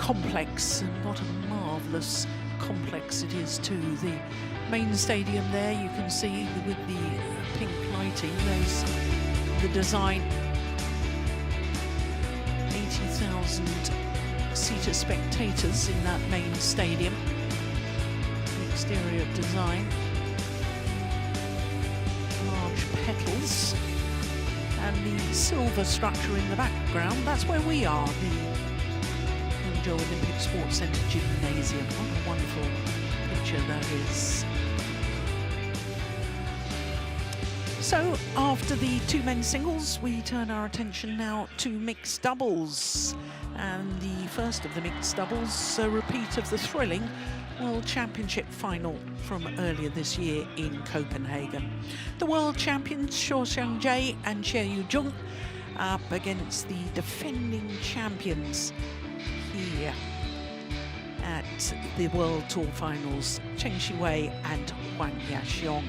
complex, and what a marvellous complex it is too. The main stadium there, you can see with the pink lighting, there's the design. 80,000 seater spectators in that main stadium. The exterior design. Large petals. And the silver structure in the background, that's where we are, the Hangzhou Olympic Sports Centre Gymnasium. What a wonderful picture that is. So, after the two men's singles, we turn our attention now to mixed doubles. And the first of the mixed doubles, a repeat of the thrilling World Championship final from earlier this year in Copenhagen. The world champions Chae and Zheng up against the defending champions here at the World Tour finals, Chae and Huang.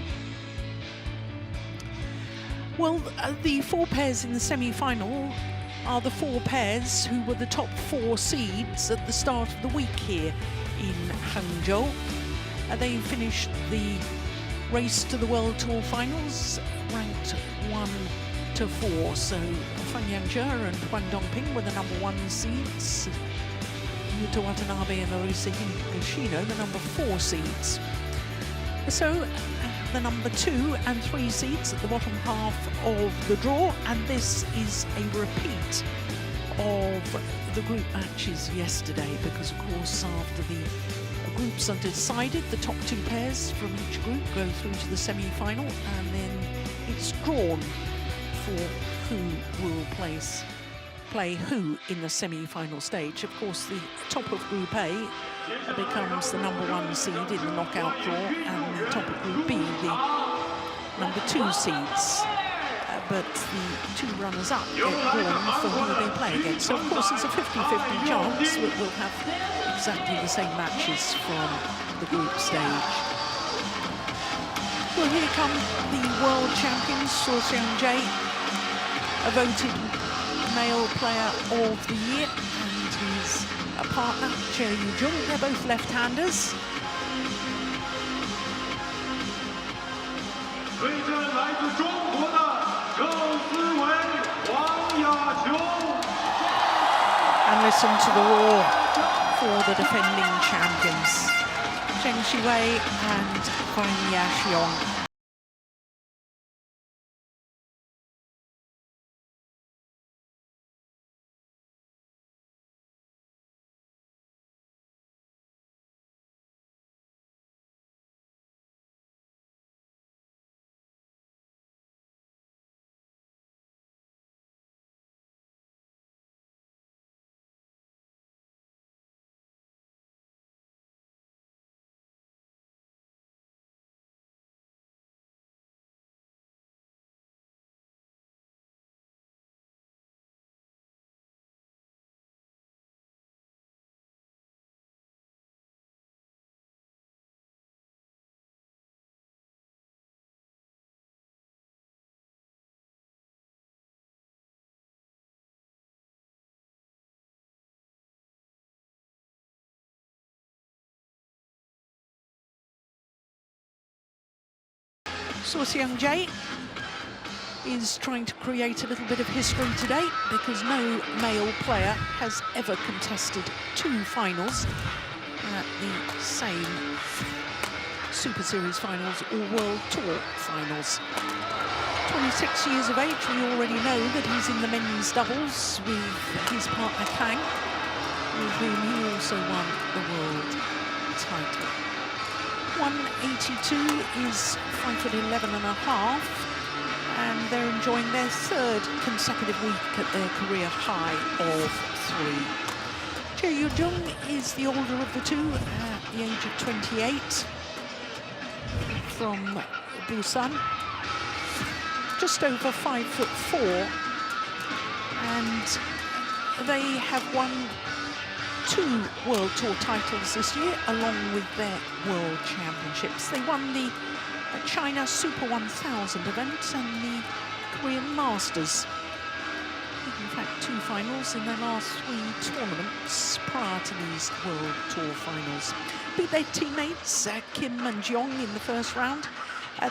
Well, the four pairs in the semi-final are the four pairs who were the top four seeds at the start of the week here in Hangzhou. They finished the race to the World Tour finals ranked 1 to 4. So Huang and Huang Dongping were the #1 seeds. Yuta Watanabe and Arisa Higashino, the #4 seeds. So the #2 and 3 seeds at the bottom half of the draw, and this is a repeat of the group matches yesterday, because of course after the groups are decided, the top 2 pairs from each group go through to the semi-final, and then it's drawn for who will play who in the semi-final stage. Of course, the top of Group A becomes the #1 seed in the knockout draw, and the top of Group B, the #2 seeds. But the 2 runners-up get drawn for who they play against. So, of course, it's a 50-50 chance that we'll have exactly the same matches from the group stage. Well, here come the world champions, Chae, a voted male player of the year, and his partner, Chae. They're both left-handers. And listen to the roar for the defending champions, Zheng and Huang. Chae is trying to create a little bit of history today, because no male player has ever contested 2 finals at the same Super Series finals or World Tour finals. 26 years of age, we already know that he's in the men's doubles with his partner Kang, with whom he also won the world title. 182 is 5'11½", and they're enjoying their 3rd consecutive week at their career high of 3. Zheng is the older of the two at the age of 28, from Busan, just over 5'4", and they have won 2 World Tour titles this year, along with their World Championships. They won the China Super 1000 event and the Korean Masters. In fact, 2 finals in their last 3 tournaments prior to these World Tour finals. Beat their teammates Kim and Zheng in the first round,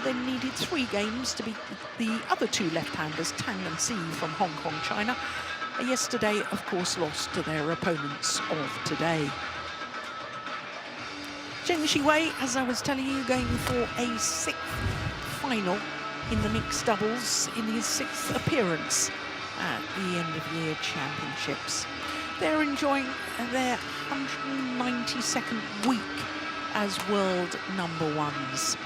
then needed 3 games to beat the other 2 left-handers, Tang and Si from Hong Kong, China. Yesterday, of course, lost to their opponents of today. Zheng, as I was telling you, going for a 6th final in the mixed doubles in his 6th appearance at the end-of-year championships. They're enjoying their 192nd week as world #1s.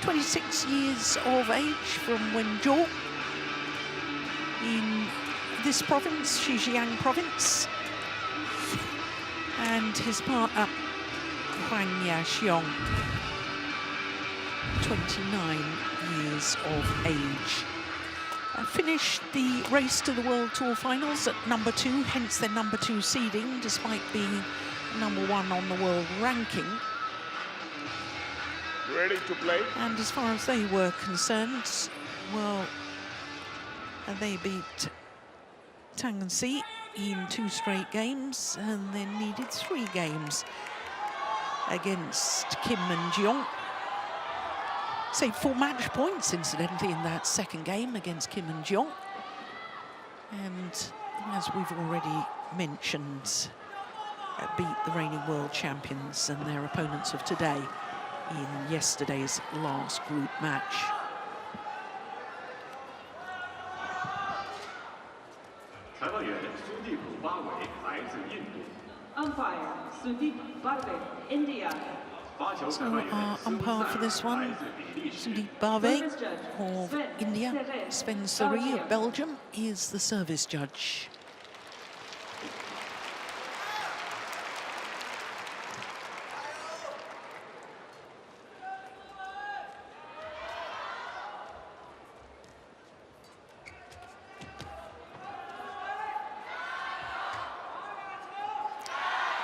26 years of age from Wenzhou in this province, Xinjiang province, and his partner Huang 29 years of age. Finished the race to the World Tour finals at #2, hence their #2 seeding, despite being #1 on the world ranking. Ready to play. And as far as they were concerned, well, they beat Tang and Si in 2 straight games, and then needed 3 games against Kim and Zheng. Saved 4 match points, incidentally, in that 2nd game against Kim and Zheng. And as we've already mentioned, beat the reigning world champions and their opponents of today in yesterday's last group match. Umpire Sudirman, Barve, India. So our umpire for this one, Sudirman Barve of India, Sven Suri of Belgium is the service judge.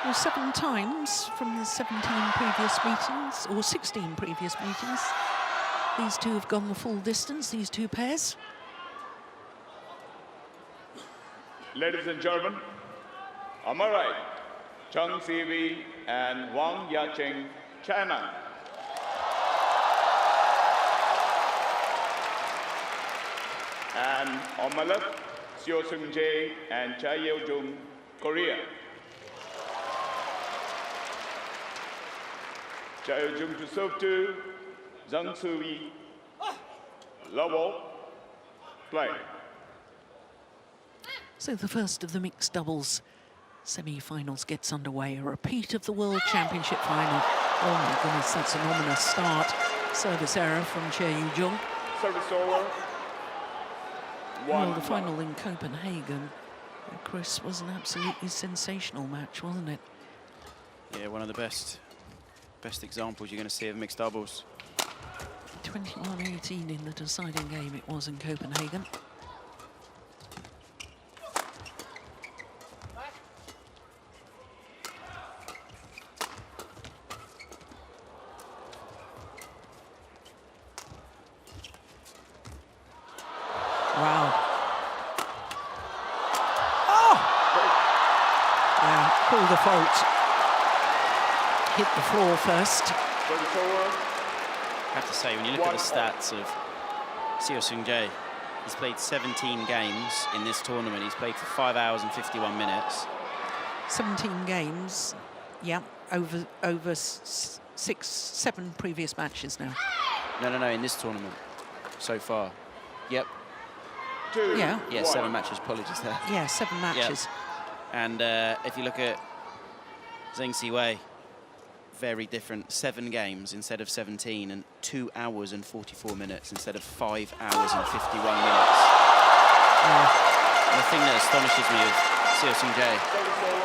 Well, 7 times from the 17 previous meetings, or 16 previous meetings, these 2 have gone the full distance, these 2 pairs. Ladies and gentlemen, on my right, Zheng CV and Huang Yacheng, China. And on my left, Chae and Chae, Korea. Chae to serve to Zheng Sui. Level, play. So the first of the mixed doubles semi-finals gets underway. A repeat of the World Championship final. Oh my goodness, that's an ominous start. Service error from Chae. Service over. Well, the final in Copenhagen, Chris, was an absolutely sensational match, wasn't it? Yeah, one of the best examples you're going to see of mixed doubles. 21-18 in the deciding game it was in Copenhagen. Wow. Oh! Yeah, called the fault. Hit the floor first. I have to say, when you look at the stats of Chae, he's played 17 games in this tournament. He's played for 5 hours and 51 minutes. 17 games, yeah, over 7 previous matches now. No, in this tournament so far. Yep. Yeah. Yeah, 7 matches, apologies there. Yeah, 7 matches. Yep. And if you look at Zheng Siwei, very different. 7 games instead of 17, and 2 hours and 44 minutes instead of 5 hours and 51 minutes. And the thing that astonishes me with Chae,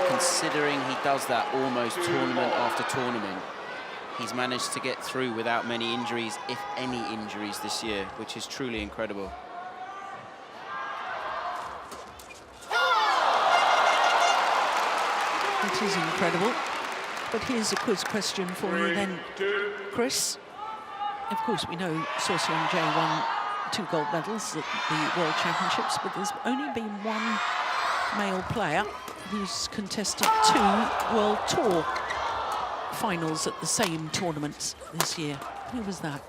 considering he does that almost tournament after tournament, he's managed to get through without many injuries, if any injuries this year, which is truly incredible. It is incredible. But here's a quiz question for you then, Chris. Of course, we know Chae won 2 gold medals at the World Championships, but there's only been 1 male player who's contested 2 World Tour finals at the same tournaments this year. Who was that?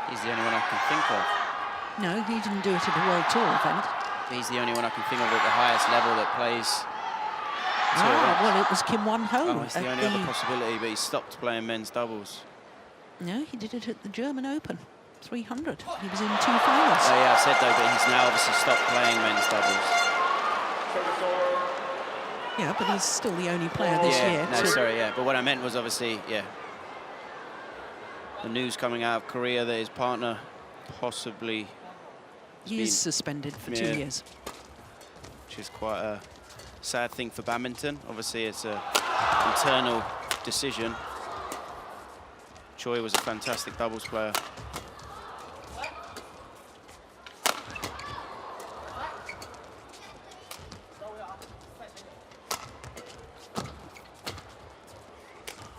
He's the only one I can think of. No, he didn't do it at a World Tour event. He's the only one I can think of at the highest level that plays. Well, it was Kim Won-ho. Oh, it's the only other possibility, but he stopped playing men's doubles. No, he did it at the German Open, 300. He was in 2 finals. Oh, yeah, I said though, but he's now obviously stopped playing men's doubles. Yeah, but he's still the only player this year. No, sorry, yeah. But what I meant was obviously, yeah, the news coming out of Korea that his partner possibly He's suspended for 2 years. Which is quite a sad thing for badminton. Obviously, it's an internal decision. Chae was a fantastic doubles player.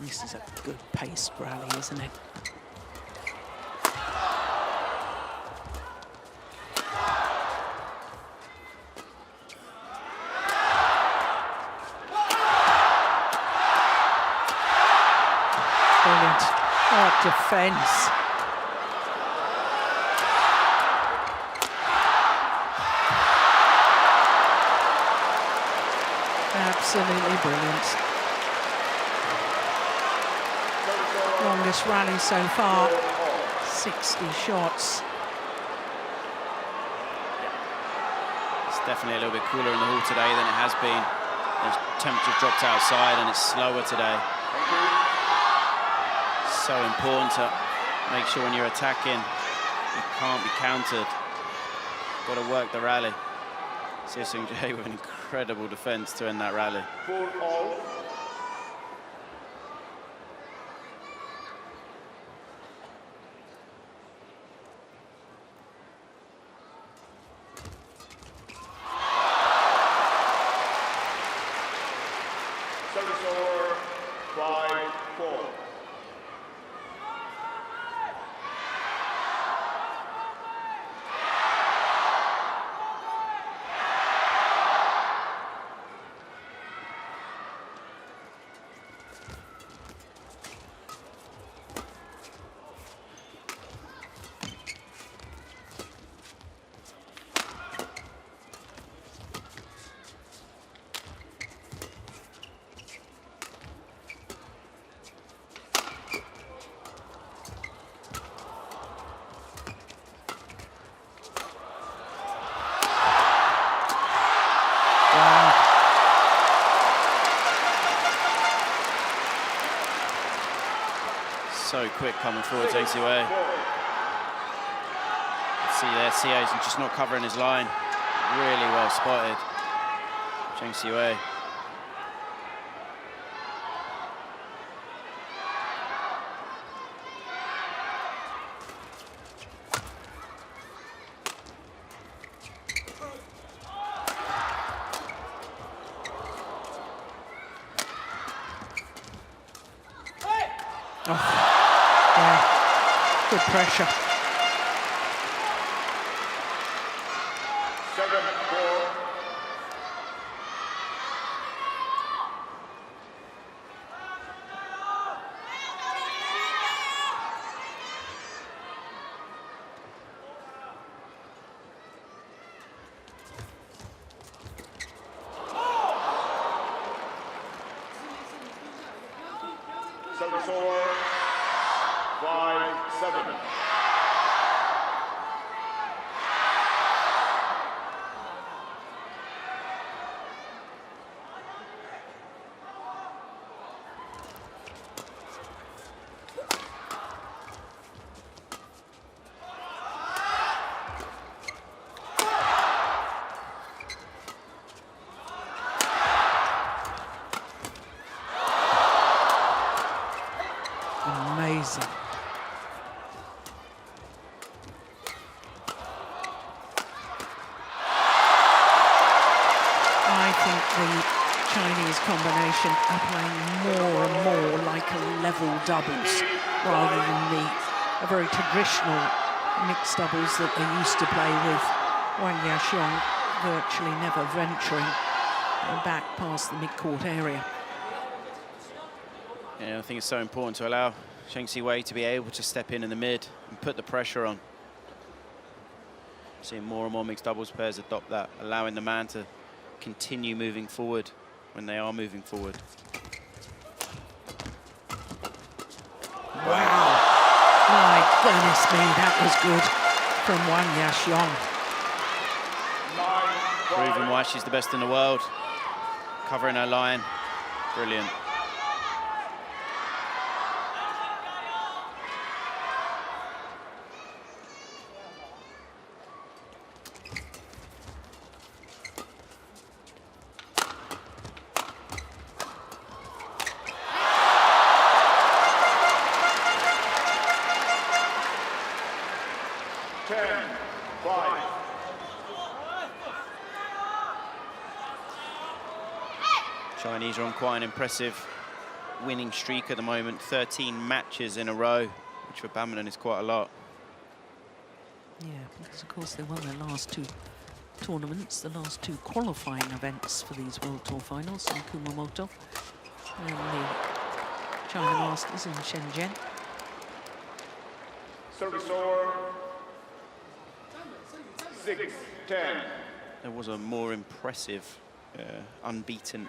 This is a good paced rally, isn't it? Brilliant. What defense. Absolutely brilliant. Longest rally so far, 60 shots. It's definitely a little bit cooler in the hall today than it has been. The temperature dropped outside and it's slower today. So important to make sure when you're attacking, you can't be countered. Got to work the rally. Chae with an incredible defense to end that rally. 4-all. Service over, 5-4. So quick coming forward, Zheng. See there, Chae's just not covering his line. Really well spotted. Zheng. Good pressure. 7-4. Service over, 5-7. Amazing. I think the Chinese combination are playing more and more like a level doubles rather than a very traditional mixed doubles that they used to play with. Huang virtually never venturing back past the mid-court area. Yeah, I think it's so important to allow Zheng Siwei to be able to step in the mid and put the pressure on. Seeing more and more mixed doubles players adopt that, allowing the man to continue moving forward when they are moving forward. Wow. My goodness me, that was good from Huang Yaqiong. Proving why she's the best in the world. Covering her line. Brilliant. Chinese are on quite an impressive winning streak at the moment. 13 matches in a row, which for badminton is quite a lot. Yeah, because of course they won their last two tournaments, the last two qualifying events for these World Tour finals in Kumamoto and the China Masters in Shenzhen. Service over 6-10. There was a more impressive unbeaten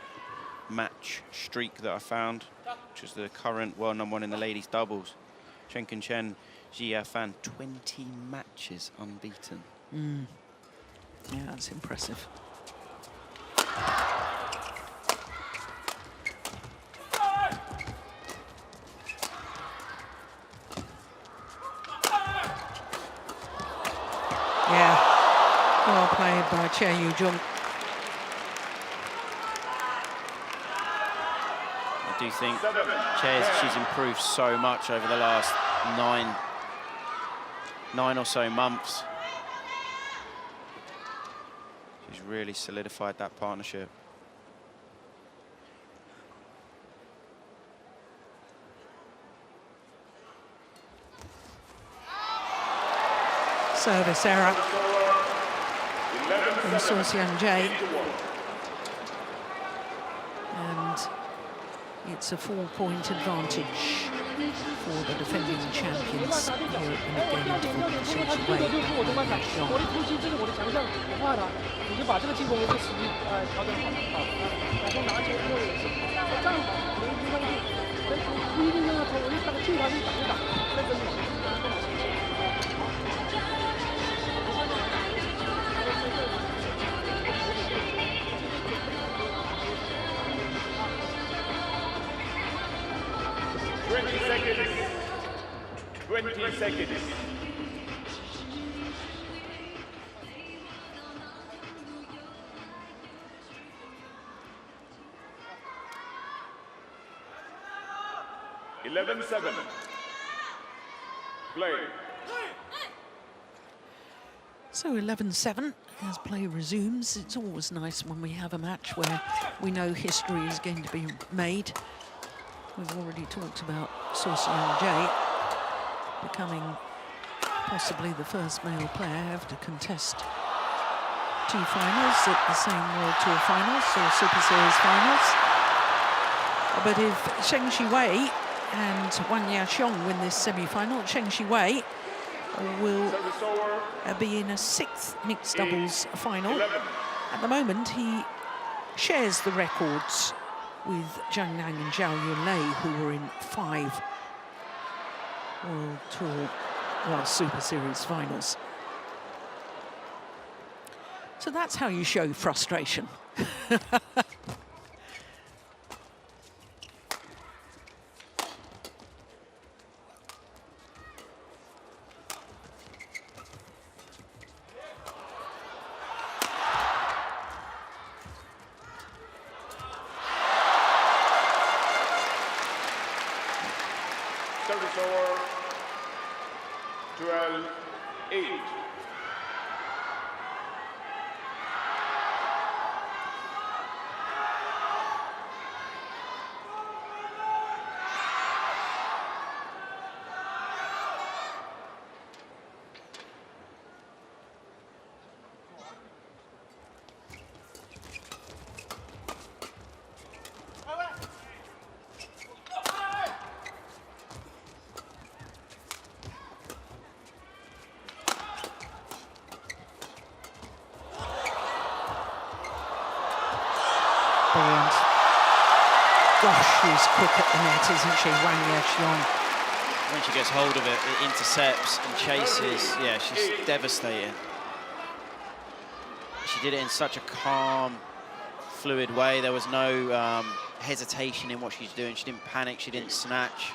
match streak that I found, which is the current world #1 in the ladies doubles. Chen Kunchen, Jia Fan, 20 matches unbeaten. Yeah, that's impressive. Yeah, well played by Chae Yu-jung. I do think she's improved so much over the last nine or so months. She's really solidified that partnership. Service error from Jae. And it's a 4-point advantage for the defending champions here at the mid-game interval. Seconds. 20 seconds. (11-7). Play. So 11-7 as play resumes. It's always nice when we have a match where we know history is going to be made. We've already talked about Jae becoming possibly the first male player ever to contest 2 finals at the same World Tour finals or Super Series finals. But if Zheng Siwei and Huang Yaqiong win this semi-final, Zheng Siwei will be in a 6th mixed doubles final. At the moment, he shares the records with Zheng Nan and Zhao Yunlei, who were in 5 World Tour, well, Super Series finals. So that's how you show frustration. Service over 12-8. Gosh, she's quick at the net, isn't she, Huang Yaqiong? When she gets hold of it, it intercepts and chases. Yeah, she's devastating. She did it in such a calm, fluid way. There was no hesitation in what she's doing. She didn't panic, she didn't snatch.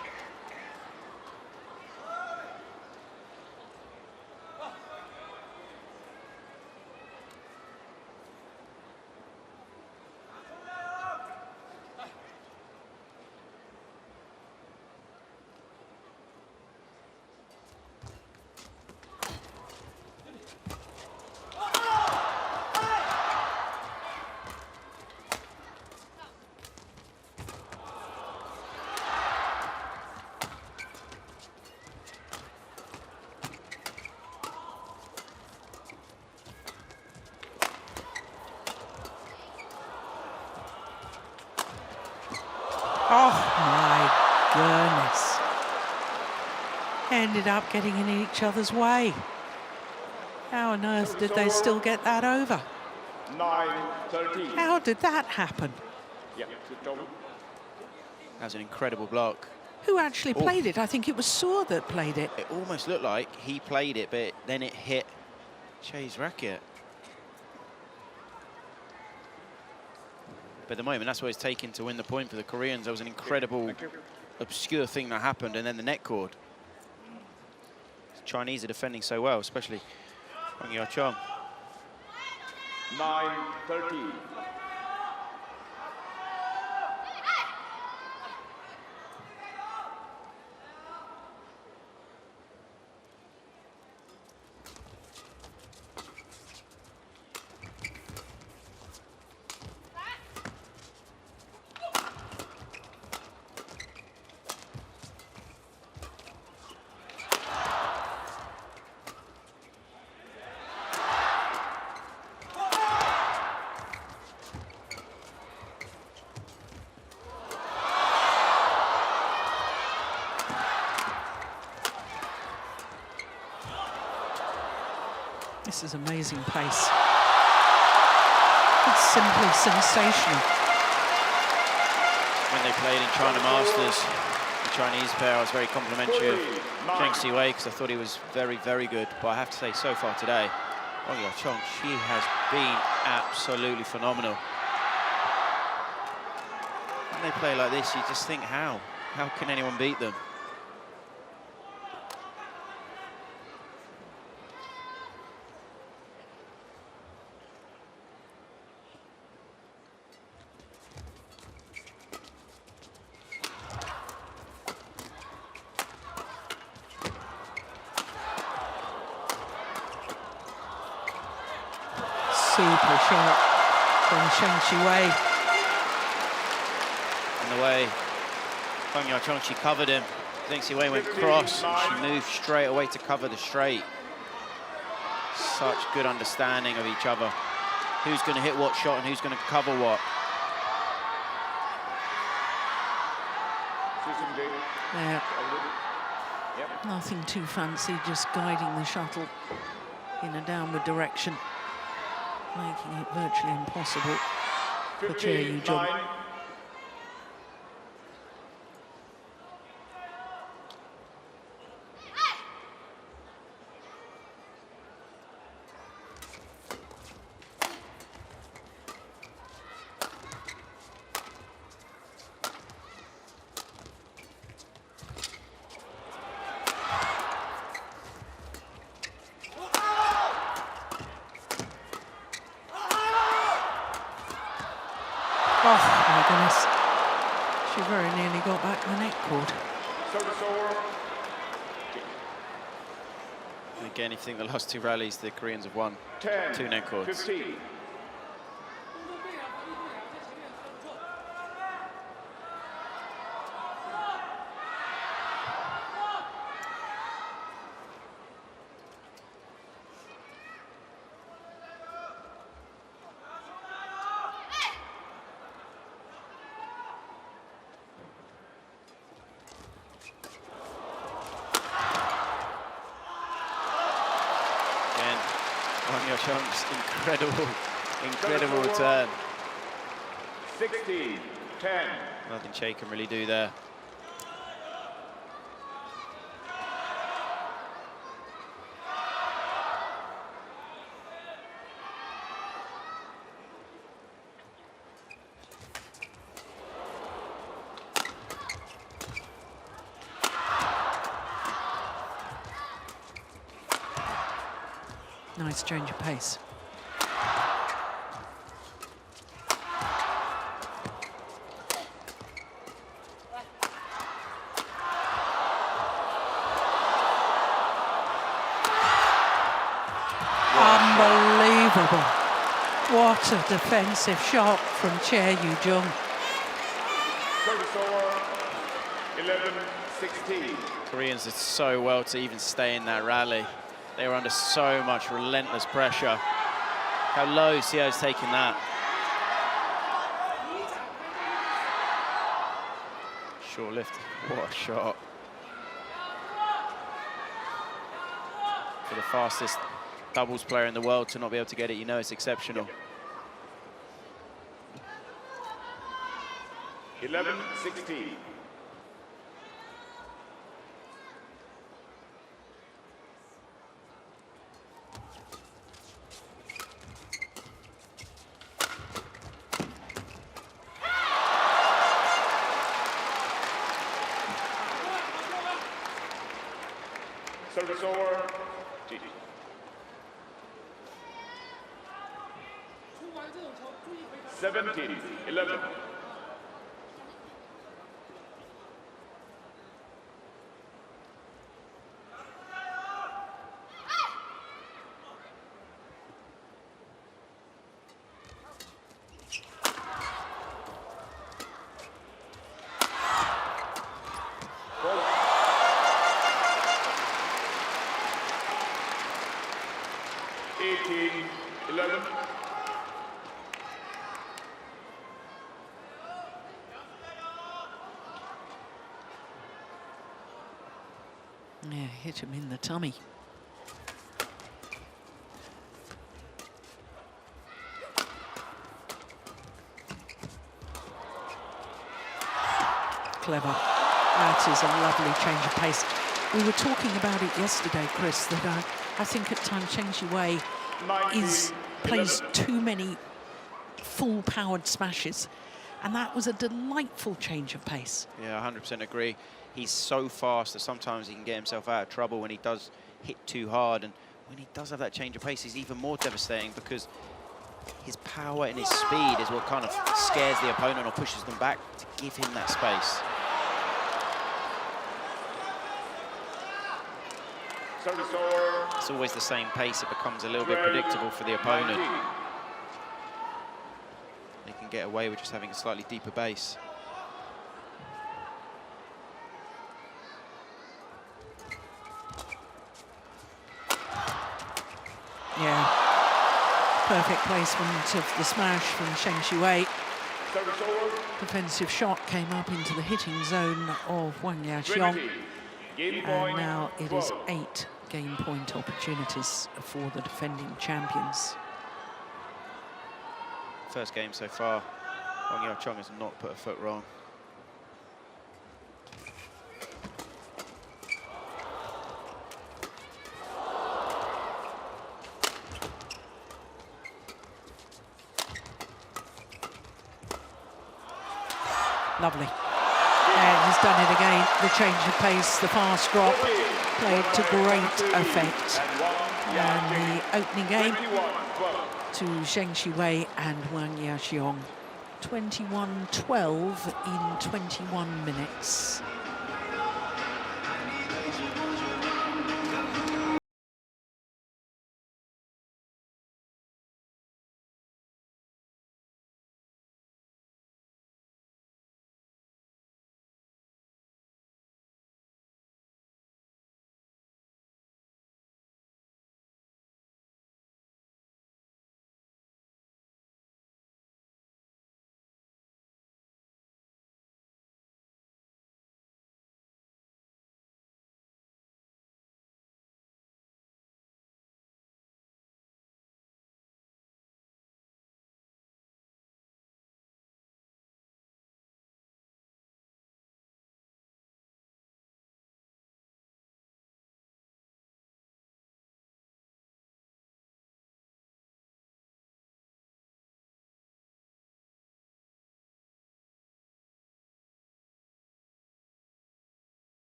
Oh my goodness. Ended up getting in each other's way. How on earth did they still get that over? 9-13. How did that happen? Yeah, That was an incredible block. Who actually played it? I think it was Suor that played it. It almost looked like he played it, but then it hit Chae's racket. But at the moment, that's what it's taken to win the point for the Koreans. There was an incredible, obscure thing that happened, and then the net cord. The Chinese are defending so well, especially Huang Yaqiong. 9-13. This is amazing pace. It's simply sensational. When they played in China Masters, the Chinese pair, I was very complimentary of Zheng Siwei because I thought he was very, very good. But I have to say, so far today, Huang Yaqiong, she has been absolutely phenomenal. When they play like this, you just think, how? How can anyone beat them? Super shot from Zheng Siwei. On the way, Huang Yaqiong, she covered him. Zheng Siwei went cross, and she moved straight away to cover the straight. Such good understanding of each other. Who's going to hit what shot and who's going to cover what. Yeah. Nothing too fancy, just guiding the shuttle in a downward direction, making it virtually impossible for Chae Yu-jung. Oh my goodness. She very nearly got back the net cord. And again, if you think the last two rallies, the Koreans have won 2 net cords. 15. Huang Yaqiong's incredible return. 16. 10. Nothing Chae can really do there. Nice change of pace. Unbelievable. What a defensive shot from Chae Zheng. Service over, 11-16. Koreans did so well to even stay in that rally. They were under so much relentless pressure. How low Sio's taking that. Short lift. What a shot. For the fastest doubles player in the world to not be able to get it, you know it's exceptional. 11-16. Service over, GG. Seventeen, 11. Yeah, hit him in the tummy. Clever. That is a lovely change of pace. We were talking about it yesterday, Chris, that I think at times Zheng Siwei plays too many full-powered smashes, and that was a delightful change of pace. Yeah, 100% agree. He's so fast that sometimes he can get himself out of trouble when he does hit too hard, and when he does have that change of pace, he's even more devastating because his power and his speed is what kind of scares the opponent or pushes them back to give him that space. It's always the same pace. It becomes a little bit predictable for the opponent. They can get away with just having a slightly deeper base. Yeah, perfect placement of the smash from Zheng Siwei. Defensive shot came up into the hitting zone of Huang, and now it is 8 game point opportunities for the defending champions. First game so far, Huang has not put a foot wrong. Lovely. And he's done it again. The change of pace, the fast drop, played to great effect. And the opening game to Zheng Siwei and Huang Yaqiong. 21-12 in 21 minutes.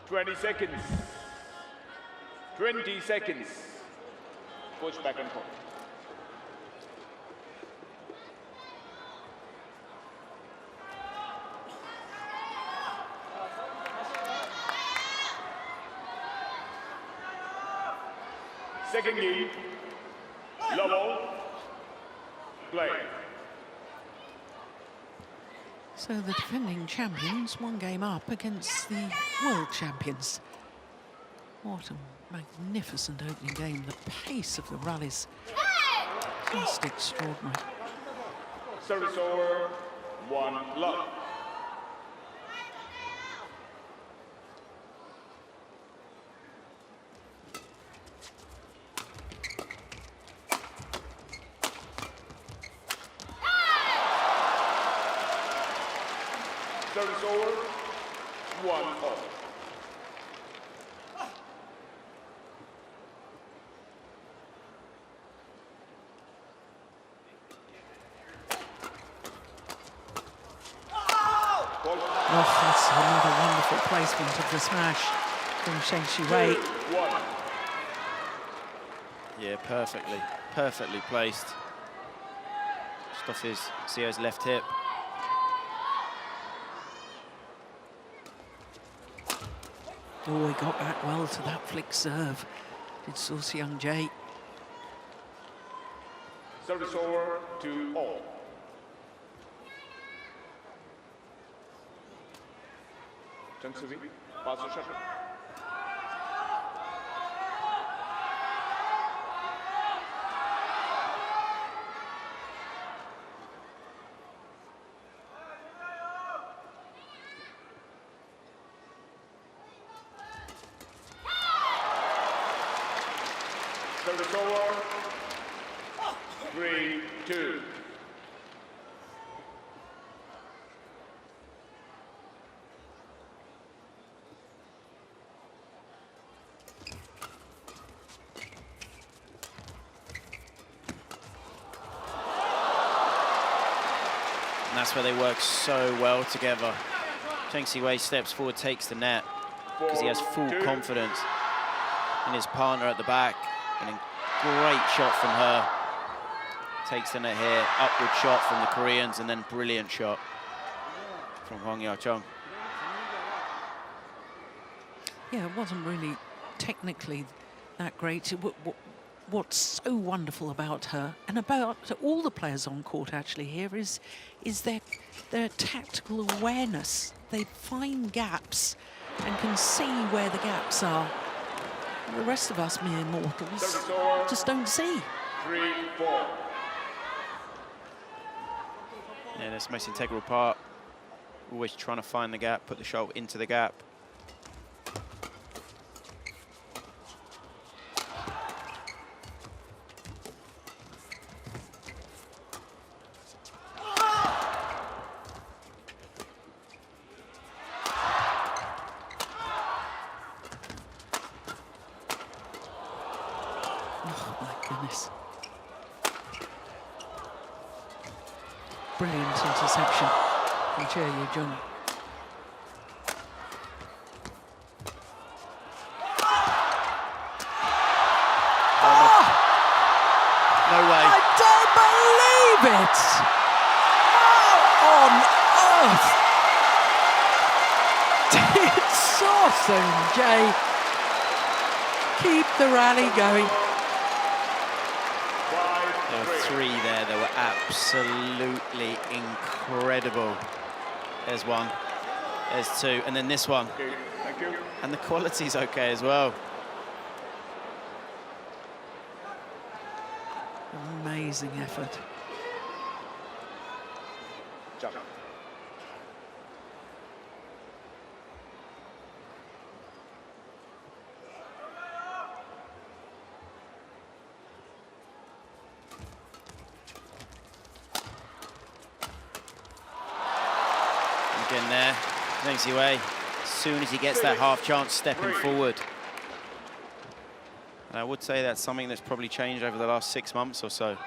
20 seconds. 20 seconds. Coach back and forth. Second game, level, play. So the defending champions, one game up against the world champions. What a magnificent opening game. The pace of the rallies, just extraordinary. Service over, 1 love. Service over, 1 all. Oh, that's another wonderful placement of the smash from Chae. Yeah, perfectly placed. Just off his CO's left hip. Oh, he got back well to that flick serve. Did Chae. Service over, 2 all. Zheng Subi, pass the shuttle. Service over, 3-2. And that's where they work so well together. Chae steps forward, takes the net, because he has full confidence in his partner at the back. And a great shot from her. Takes the net here, upward shot from the Koreans, and then brilliant shot from Huang. Yeah, it wasn't really technically that great. What's so wonderful about her, and about all the players on court actually here, is their tactical awareness. They find gaps and can see where the gaps are. The rest of us mere mortals just don't see. 3-4. Yeah, that's the most integral part. Always trying to find the gap, put the shot into the gap. Goodness. Brilliant interception from Chae. Oh, no way. I don't believe it! How on earth did Chae keep the rally going? There were 3 there that were absolutely incredible. There's 1, there's 2, and then this one. Okay, thank you. And the quality's okay as well. Amazing effort. Jump. Again there, Zheng, as soon as he gets that half chance, stepping forward. And I would say that's something that's probably changed over the last 6 months or so.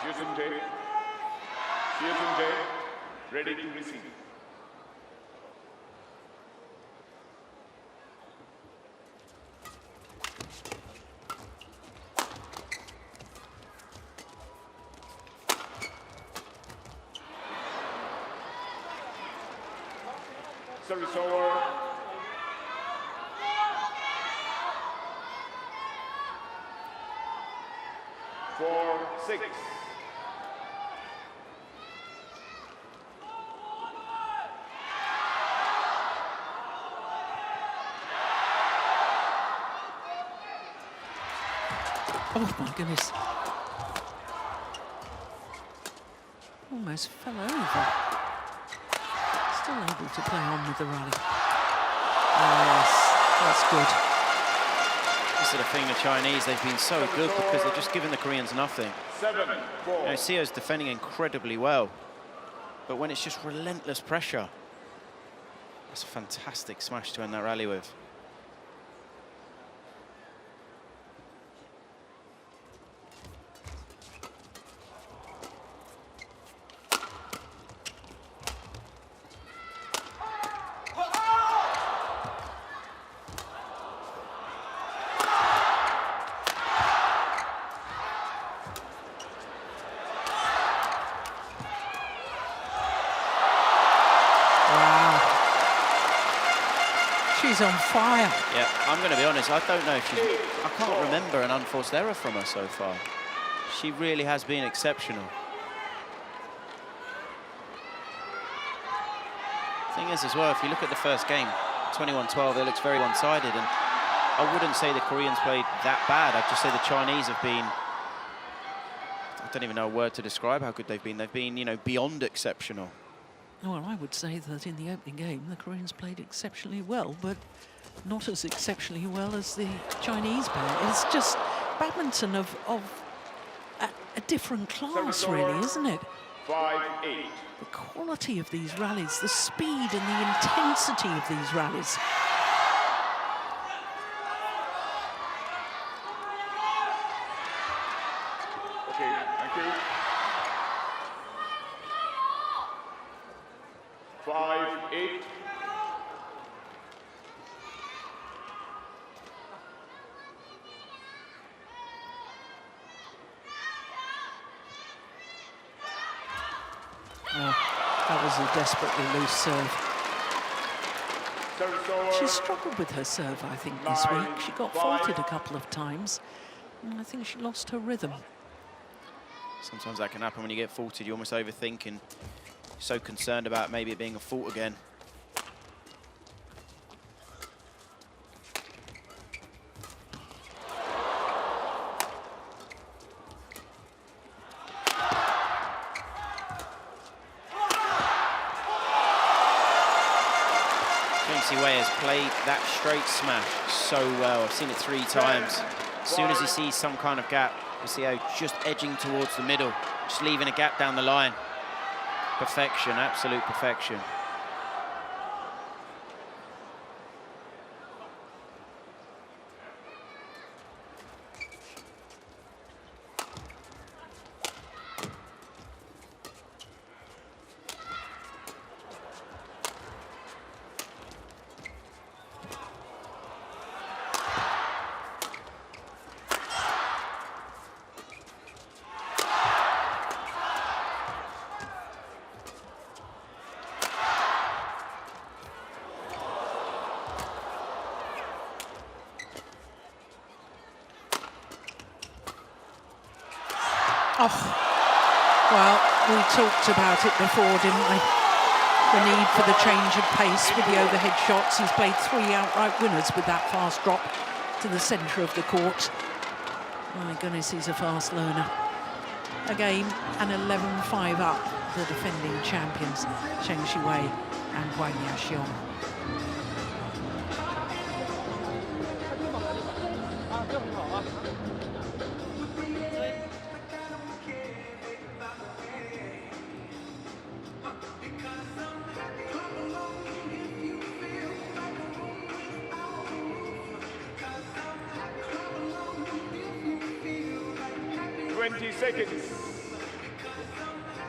Chae, ready to receive. Service over. Four, 6. Oh my goodness. Almost fell over. Still able to play on with the rally. Yes, that's good. This is the thing, the Chinese, they've been so good because they're just giving the Koreans nothing. 7, 4. You know, Seo's defending incredibly well, but when it's just relentless pressure, that's a fantastic smash to end that rally with. She's on fire. Yeah, I'm going to be honest, I don't know if she's... I can't remember an unforced error from her so far. She really has been exceptional. Thing is as well, if you look at the first game, 21-12, it looks very one-sided, and I wouldn't say the Koreans played that bad. I'd just say the Chinese have been... I don't even know a word to describe how good they've been. They've been, you know, beyond exceptional. Well, I would say that in the opening game, the Koreans played exceptionally well, but not as exceptionally well as the Chinese pair. It's just badminton of a different class, really, isn't it? 5-8. The quality of these rallies, the speed and the intensity of these rallies. Okay, thank you. 5-8. That was a desperately loose serve. Service over. She struggled with her serve, I think, this week. She got faulted a couple of times, and I think she lost her rhythm. Sometimes that can happen when you get faulted. You almost overthink and so concerned about maybe it being a fault again. Chae has played that straight smash so well. I've seen it 3 times. As soon as he sees some kind of gap, you see how just edging towards the middle, just leaving a gap down the line. Perfection, absolute perfection. Oh, well, we talked about it before, didn't we? The need for the change of pace with the overhead shots. He's played 3 outright winners with that fast drop to the centre of the court. My goodness, he's a fast learner. Again, an 11-5 up, the defending champions, Zheng and Huang. 20 seconds.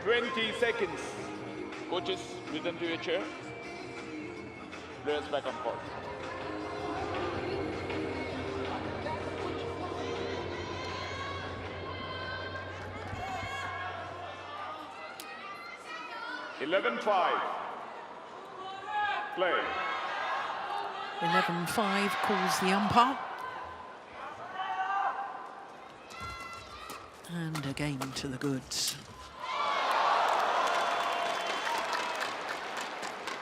20 seconds. Coaches, return to your chair. Players back on court. Play. 11-5 calls the umpire. And a game to the goods.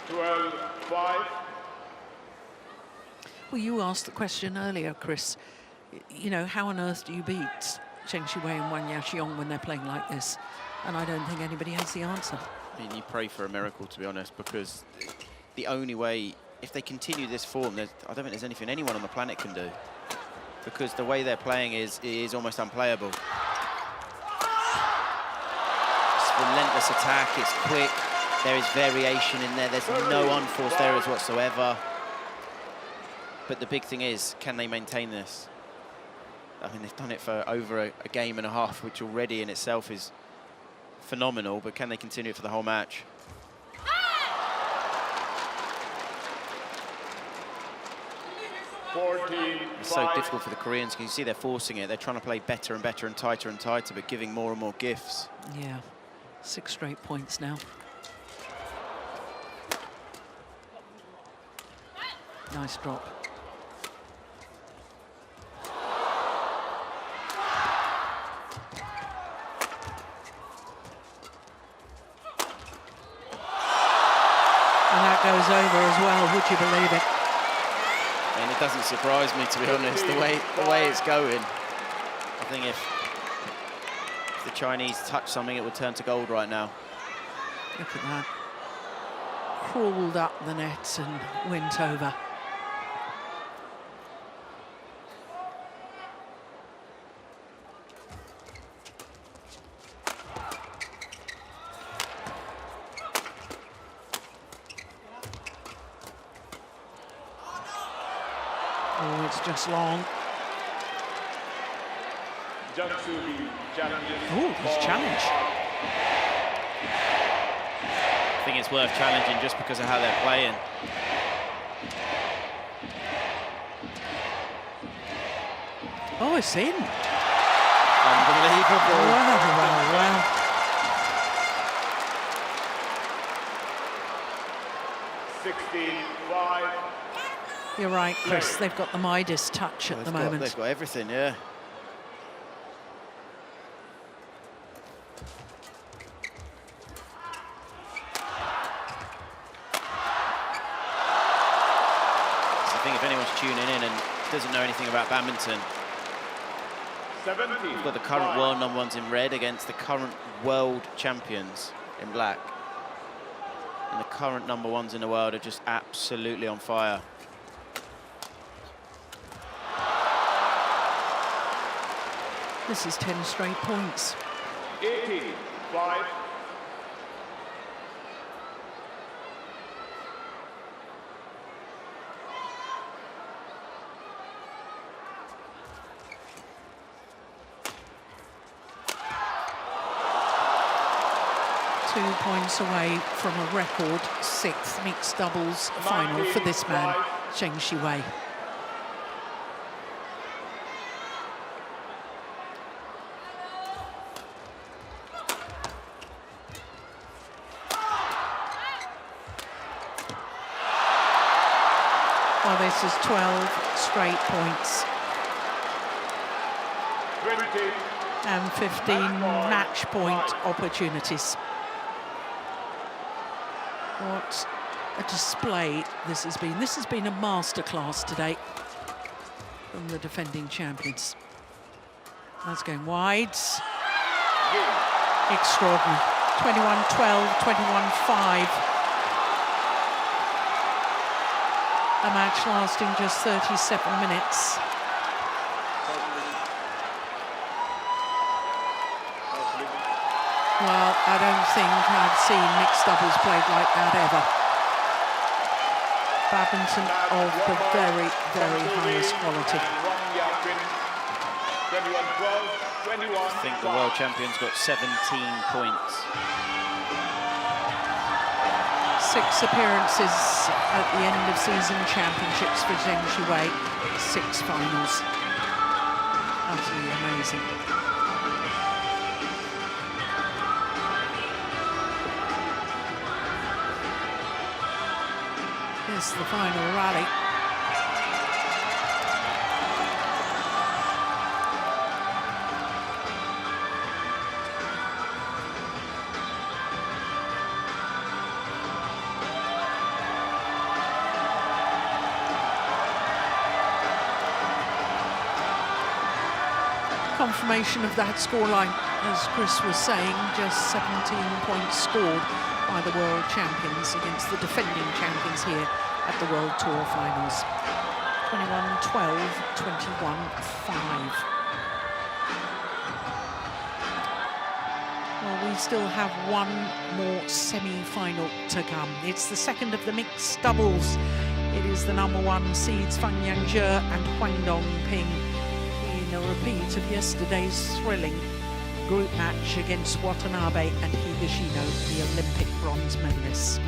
12-5. Well, you asked the question earlier, Chris. You know, how on earth do you beat Zheng and Huang Yaqiong when they're playing like this? And I don't think anybody has the answer. I mean, you pray for a miracle, to be honest, because the only way, if they continue this form, I don't think there's anything anyone on the planet can do. Because the way they're playing is almost unplayable. It's relentless attack, it's quick, there is variation in there, there's no unforced errors whatsoever. But the big thing is, can they maintain this? I mean, they've done it for over a game and a half, which already in itself is phenomenal, but can they continue it for the whole match? It's so difficult for the Koreans, because you see they're forcing it. They're trying to play better and better and tighter, but giving more and more gifts. Yeah, 6 straight points now. Nice drop. And that goes over as well, would you believe it? And it doesn't surprise me, to be honest, the way it's going. I think if the Chinese touch something, it would turn to gold right now. Look at that. Crawled up the net and went over. Oh, it's just long. Oh, he's challenged. I think it's worth challenging just because of how they're playing. Oh, it's in. Unbelievable. Wow. 16-5. You're right, Chris. They've got the Midas touch at the moment. They've got everything, yeah. So I think if anyone's tuning in and doesn't know anything about badminton, we've got the current world #1s in red against the current world champions in black. And the current #1s in the world are just absolutely on fire. This is 10 straight points. 18-5. Two points away from a record 6th mixed doubles final for this man, Zheng Siwei. Well, this is 12 straight points. 20. And 15 match point opportunities. What a display this has been. This has been a masterclass today from the defending champions. That's going wide. Extraordinary. 21-12, 21-5. A match lasting just 37 minutes. Well, I don't think I've seen mixed doubles played like that ever. Badminton of the very, very highest quality. I think the world champion's got 17 points. 6 appearances at the end of season championships for Zheng Siwei. 6 finals. Utterly amazing. is the final rally. Confirmation of that scoreline, as Chris was saying, just 17 points scored by the world champions against the defending champions here at the World Tour Finals. 21-12, 21-5. Well, we still have one more semi-final to come. It's the second of the mixed doubles. It is the #1 seeds Fan Yangzhe and Huang Ping in a repeat of yesterday's thrilling group match against Watanabe and Higashino, the Olympic bronze medalists.